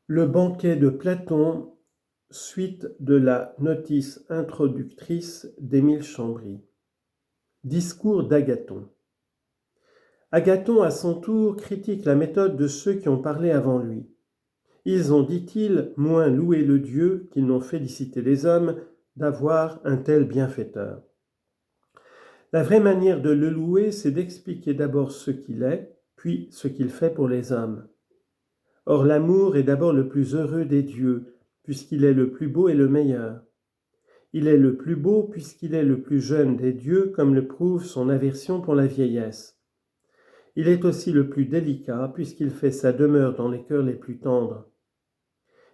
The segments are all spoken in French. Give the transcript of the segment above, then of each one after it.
Le banquet de Platon, suite de la notice introductrice d'Émile Chambry. Discours d'Agathon. Agathon, à son tour, critique la méthode de ceux qui ont parlé avant lui. Ils ont, dit-il, moins loué le Dieu qu'ils n'ont félicité les hommes d'avoir un tel bienfaiteur. La vraie manière de le louer, c'est d'expliquer d'abord ce qu'il est, puis ce qu'il fait pour les hommes. Or, l'amour est d'abord le plus heureux des dieux, puisqu'il est le plus beau et le meilleur. Il est le plus beau puisqu'il est le plus jeune des dieux, comme le prouve son aversion pour la vieillesse. Il est aussi le plus délicat, puisqu'il fait sa demeure dans les cœurs les plus tendres.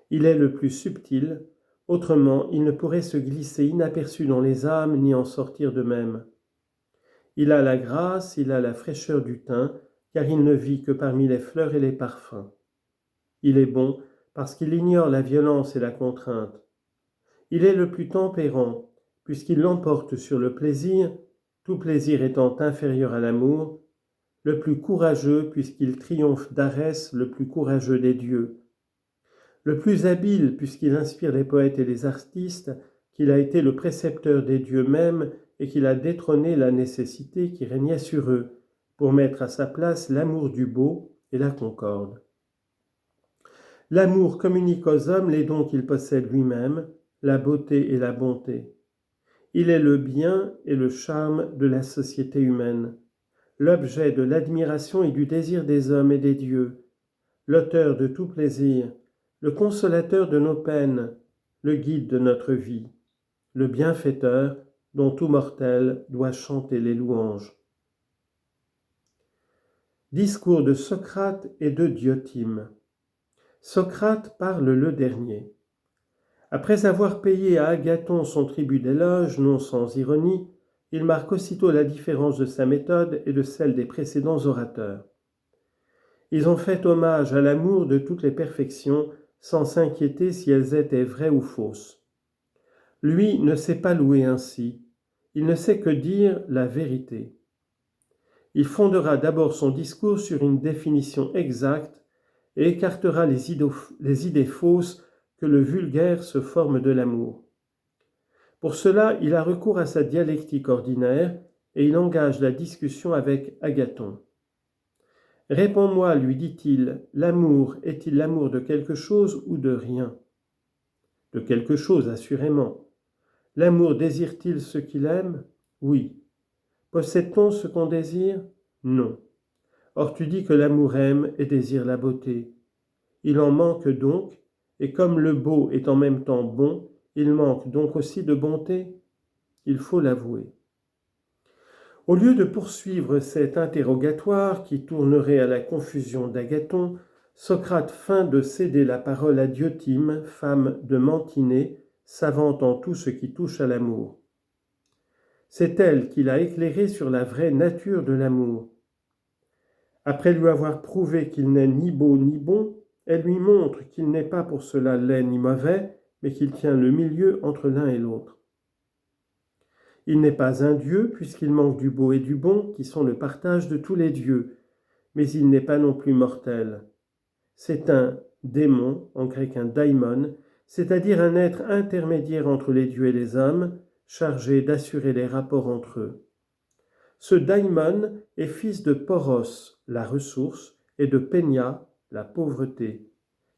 Il est le plus subtil, autrement il ne pourrait se glisser inaperçu dans les âmes ni en sortir de même. Il a la grâce, il a la fraîcheur du teint, car il ne vit que parmi les fleurs et les parfums. Il est bon parce qu'il ignore la violence et la contrainte. Il est le plus tempérant, puisqu'il l'emporte sur le plaisir, tout plaisir étant inférieur à l'amour, le plus courageux, puisqu'il triomphe d'Arès, le plus courageux des dieux, le plus habile, puisqu'il inspire les poètes et les artistes, qu'il a été le précepteur des dieux mêmes et qu'il a détrôné la nécessité qui régnait sur eux, pour mettre à sa place l'amour du beau et la concorde. L'amour communique aux hommes les dons qu'il possède lui-même, la beauté et la bonté. Il est le bien et le charme de la société humaine, l'objet de l'admiration et du désir des hommes et des dieux, l'auteur de tout plaisir, le consolateur de nos peines, le guide de notre vie, le bienfaiteur dont tout mortel doit chanter les louanges. Discours de Socrate et de Diotima. Socrate parle le dernier. Après avoir payé à Agathon son tribut d'éloge, non sans ironie, il marque aussitôt la différence de sa méthode et de celle des précédents orateurs. Ils ont fait hommage à l'amour de toutes les perfections, sans s'inquiéter si elles étaient vraies ou fausses. Lui ne sait pas louer ainsi, il ne sait que dire la vérité. Il fondera d'abord son discours sur une définition exacte et écartera les idées fausses que le vulgaire se forme de l'amour. Pour cela, il a recours à sa dialectique ordinaire et il engage la discussion avec Agathon. « Réponds-moi, lui dit-il, l'amour est-il l'amour de quelque chose ou de rien ?» De quelque chose, assurément. L'amour désire-t-il ce qu'il aime ? Oui. Possède-t-on ce qu'on désire ? Non. Or tu dis que l'amour aime et désire la beauté. Il en manque donc, et comme le beau est en même temps bon, il manque donc aussi de bonté ? Il faut l'avouer. Au lieu de poursuivre cet interrogatoire qui tournerait à la confusion d'Agathon, Socrate feint de céder la parole à Diotima, femme de Mantinée, savante en tout ce qui touche à l'amour. C'est elle qui l'a éclairé sur la vraie nature de l'amour. Après lui avoir prouvé qu'il n'est ni beau ni bon, elle lui montre qu'il n'est pas pour cela laid ni mauvais, mais qu'il tient le milieu entre l'un et l'autre. Il n'est pas un dieu, puisqu'il manque du beau et du bon, qui sont le partage de tous les dieux, mais il n'est pas non plus mortel. C'est un démon, en grec un daimon, c'est-à-dire un être intermédiaire entre les dieux et les hommes, chargé d'assurer les rapports entre eux. Ce daimon est fils de Poros, la ressource, et de Pénia, la pauvreté,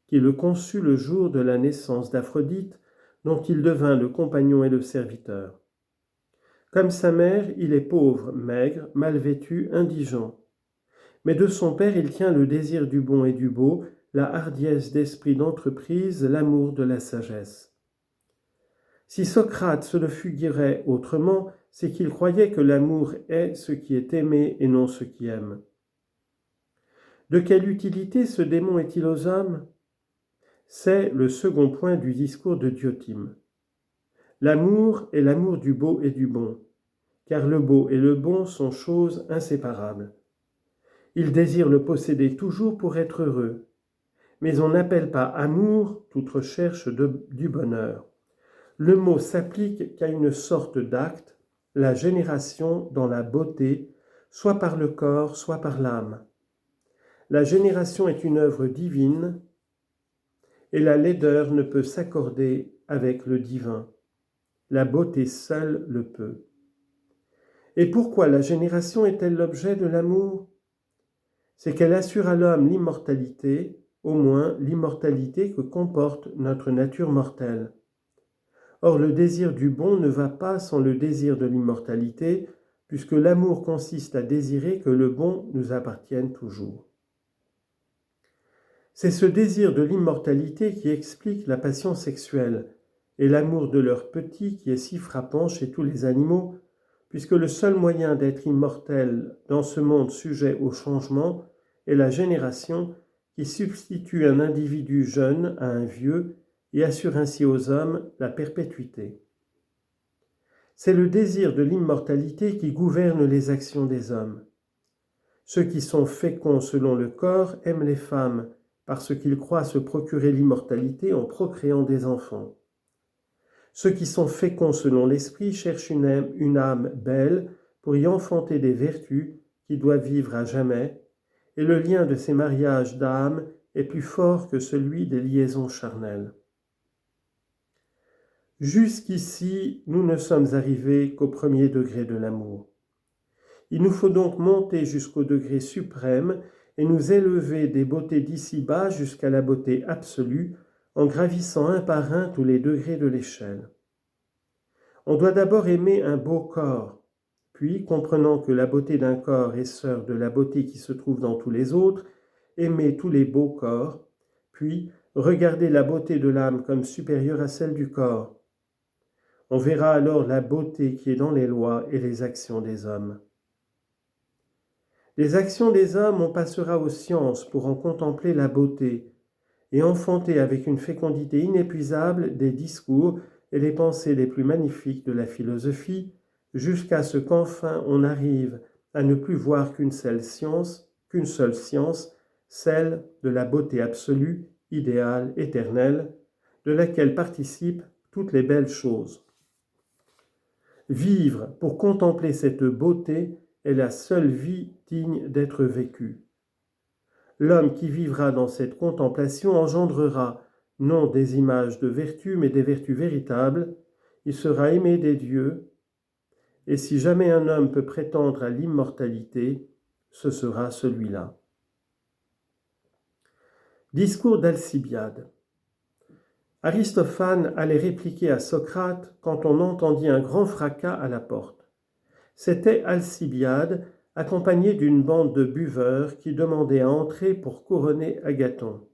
qui le conçut le jour de la naissance d'Aphrodite, dont il devint le compagnon et le serviteur. Comme sa mère, il est pauvre, maigre, mal vêtu, indigent. Mais de son père, il tient le désir du bon et du beau, la hardiesse d'esprit d'entreprise, l'amour de la sagesse. Si Socrate se le figurait autrement, c'est qu'il croyait que l'amour est ce qui est aimé et non ce qui aime. De quelle utilité ce démon est-il aux hommes ? C'est le second point du discours de Diotima. L'amour est l'amour du beau et du bon, car le beau et le bon sont choses inséparables. Il désire le posséder toujours pour être heureux, mais on n'appelle pas amour toute recherche du bonheur. Le mot s'applique qu'à une sorte d'acte, la génération dans la beauté, soit par le corps, soit par l'âme. La génération est une œuvre divine, et la laideur ne peut s'accorder avec le divin. La beauté seule le peut. Et pourquoi la génération est-elle l'objet de l'amour ? C'est qu'elle assure à l'homme l'immortalité, au moins l'immortalité que comporte notre nature mortelle. Or, le désir du bon ne va pas sans le désir de l'immortalité, puisque l'amour consiste à désirer que le bon nous appartienne toujours. C'est ce désir de l'immortalité qui explique la passion sexuelle et l'amour de leur petit qui est si frappant chez tous les animaux, puisque le seul moyen d'être immortel dans ce monde sujet au changement est la génération qui substitue un individu jeune à un vieux et assure ainsi aux hommes la perpétuité. C'est le désir de l'immortalité qui gouverne les actions des hommes. Ceux qui sont féconds selon le corps aiment les femmes, parce qu'ils croient se procurer l'immortalité en procréant des enfants. Ceux qui sont féconds selon l'esprit cherchent une âme belle pour y enfanter des vertus qui doivent vivre à jamais, et le lien de ces mariages d'âmes est plus fort que celui des liaisons charnelles. Jusqu'ici, nous ne sommes arrivés qu'au premier degré de l'amour. Il nous faut donc monter jusqu'au degré suprême et nous élever des beautés d'ici-bas jusqu'à la beauté absolue en gravissant un par un tous les degrés de l'échelle. On doit d'abord aimer un beau corps, puis, comprenant que la beauté d'un corps est sœur de la beauté qui se trouve dans tous les autres, aimer tous les beaux corps, puis regarder la beauté de l'âme comme supérieure à celle du corps. On verra alors la beauté qui est dans les lois et les actions des hommes. Les actions des hommes, on passera aux sciences pour en contempler la beauté et enfanter avec une fécondité inépuisable des discours et les pensées les plus magnifiques de la philosophie, jusqu'à ce qu'enfin on arrive à ne plus voir qu'une seule science, celle de la beauté absolue, idéale, éternelle, de laquelle participent toutes les belles choses. Vivre pour contempler cette beauté est la seule vie digne d'être vécue. L'homme qui vivra dans cette contemplation engendrera non des images de vertu, mais des vertus véritables. Il sera aimé des dieux, et si jamais un homme peut prétendre à l'immortalité, ce sera celui-là. Discours d'Alcibiade. Aristophane allait répliquer à Socrate quand on entendit un grand fracas à la porte. C'était Alcibiade, accompagné d'une bande de buveurs qui demandaient à entrer pour couronner Agathon.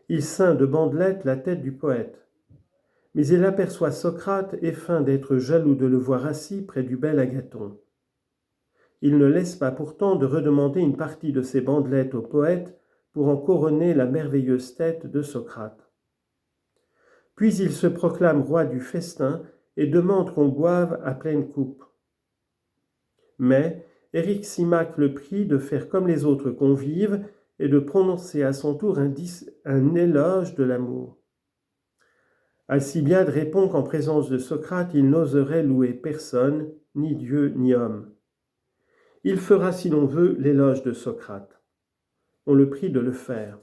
Il ceint de bandelettes la tête du poète. Mais il aperçoit Socrate et feint d'être jaloux de le voir assis près du bel Agathon. Il ne laisse pas pourtant de redemander une partie de ses bandelettes au poète pour en couronner la merveilleuse tête de Socrate. Puis il se proclame roi du festin et demande qu'on boive à pleine coupe. Mais Eryximach le prie de faire comme les autres convives et de prononcer à son tour un éloge de l'amour. Alcibiade répond qu'en présence de Socrate, il n'oserait louer personne, ni Dieu ni homme. Il fera, si l'on veut, l'éloge de Socrate. On le prie de le faire.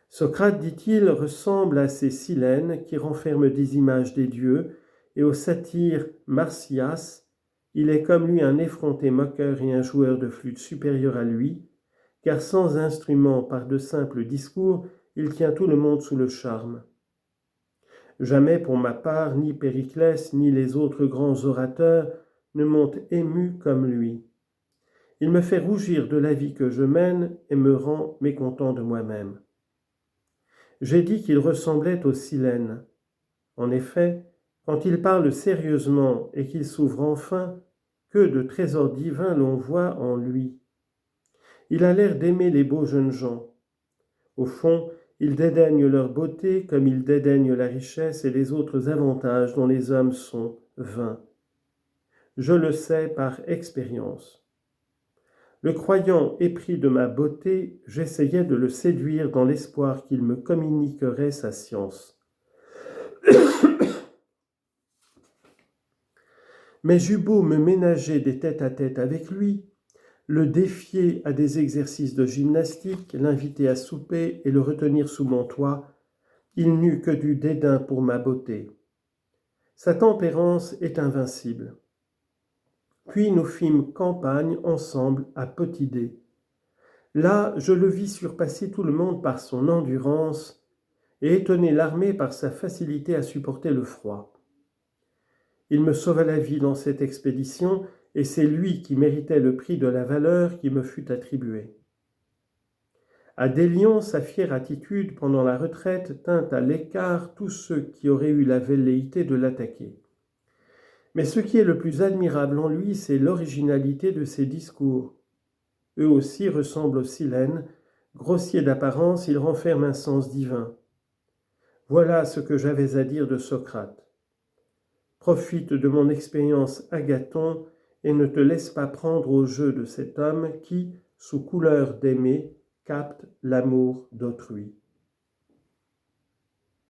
Socrate, dit-il, ressemble à ces Silènes qui renferment des images des dieux, et au satyre Marsyas, il est comme lui un effronté moqueur et un joueur de flûte supérieur à lui, car sans instrument par de simples discours, il tient tout le monde sous le charme. Jamais, pour ma part, ni Périclès, ni les autres grands orateurs ne m'ont ému comme lui. Il me fait rougir de la vie que je mène et me rend mécontent de moi-même. J'ai dit qu'il ressemblait aux Silènes. En effet, quand il parle sérieusement et qu'il s'ouvre enfin, que de trésors divins l'on voit en lui. Il a l'air d'aimer les beaux jeunes gens. Au fond, il dédaigne leur beauté comme il dédaigne la richesse et les autres avantages dont les hommes sont vains. Je le sais par expérience. Le croyant épris de ma beauté, j'essayais de le séduire dans l'espoir qu'il me communiquerait sa science. Mais j'eus beau me ménager des tête-à-tête avec lui, le défier à des exercices de gymnastique, l'inviter à souper et le retenir sous mon toit, Il n'eut que du dédain pour ma beauté. Sa tempérance est invincible. Puis nous fîmes campagne ensemble à Potidée. Là, je le vis surpasser tout le monde par son endurance et étonner l'armée par sa facilité à supporter le froid. Il me sauva la vie dans cette expédition, et c'est lui qui méritait le prix de la valeur qui me fut attribué. À Délion, sa fière attitude pendant la retraite tint à l'écart tous ceux qui auraient eu la velléité de l'attaquer. Mais ce qui est le plus admirable en lui, c'est l'originalité de ses discours. Eux aussi ressemblent aux Silènes. Grossiers d'apparence, ils renferment un sens divin. Voilà ce que j'avais à dire de Socrate. Profite de mon expérience, Agathon, et ne te laisse pas prendre au jeu de cet homme qui, sous couleur d'aimer, capte l'amour d'autrui.